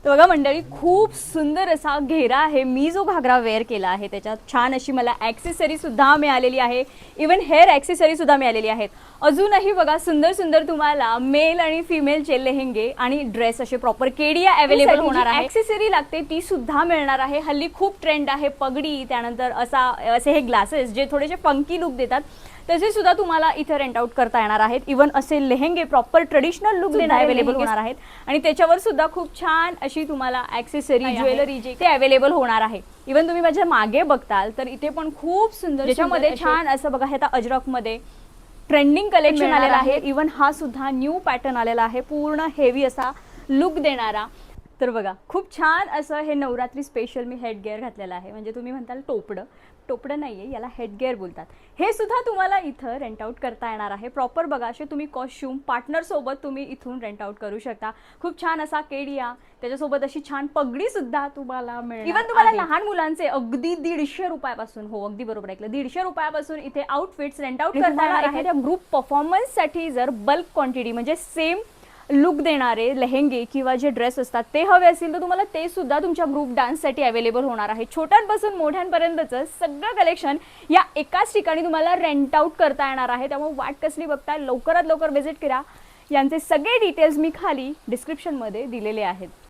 तर बघा मंडळी, खूप सुंदर असा घेरा आहे. मी जो घागरा वेअर केला आहे त्याच्यात छान अशी मला ॲक्सेसरी सुद्धा मिळालेली आहे. इवन हेअर ॲक्सेसरी सुद्धा मिळालेली आहेत. अजूनही बघा सुंदर सुंदर तुम्हाला मेल आणि फिमेलचे लेहेंगे आणि ड्रेस असे प्रॉपर केडिया अवेलेबल होणार आहे. ॲक्सेसरी लागते ती सुद्धा मिळणार आहे. हल्ली खूप ट्रेंड आहे पगडी, त्यानंतर असे हे ग्लासेस जे थोडेसे फंकी लुक देतात, तसे सुद्धा तुम्हाला इथे रेंट आउट करता येणार आहेत. इवन असे लेहेंगे प्रॉपर ट्रेडिशनल लुक देणारे अवेलेबल होणार आहेत आणि त्याच्यावर सुद्धा खूप छान अशी तुम्हाला ॲक्सेसरी ज्वेलरी जे ते अवेलेबल होणार आहे. इवन तुम्ही माझ्या मागे बघताल तर इथे पण खूप सुंदर ज्याच्यामध्ये छान असं बघा, हे आता अजरकमध्ये ट्रेंडिंग कलेक्शन आलेलं आहे. इवन हा सुद्धा न्यू पॅटर्न आलेला आहे, पूर्ण हेवी असा लुक देणारा. तर बघा खूप छान असं हे नवरात्री स्पेशल मी हेडगिअर घातलेलं आहे. म्हणजे तुम्ही म्हणताल टोपडं नाही आहे, याला हेडगिअर बोलतात. हे सुद्धा तुम्हाला इथं रेंट आउट करता येणार आहे. प्रॉपर बघा असे तुम्ही कॉस्ट्यूम पार्टनरसोबत तुम्ही इथून रेंट आउट करू शकता. खूप छान असा केडिया, त्याच्यासोबत अशी छान पगडी सुद्धा तुम्हाला मिळेल. इवन तुम्हाला लहान मुलांचे अगदी 150 रुपयापासून, हो अगदी बरोबर ऐकलं, 150 रुपयापासून इथे आउटफिट्स रेंट आउट करता येणार आहे. त्या ग्रुप परफॉर्मन्ससाठी जर बल्क क्वांटिटी म्हणजे सेम लुक देणारे लेहेंगे किंवा जे ड्रेस असतात ते हवे असतील तर तुम्हाला ते सुद्धा तुमच्या ग्रुप डान्ससाठी अवेलेबल होणार आहे. छोट्यांपासून मोठ्यांपर्यंतचं सगळं कलेक्शन या एकाच ठिकाणी तुम्हाला रेंट आउट करता येणार आहे. त्यामुळे वाट कसली बघताय, लवकरात लवकर व्हिजिट करा. यांचे सगळे डिटेल्स मी खाली डिस्क्रिप्शनमध्ये दिलेले आहेत.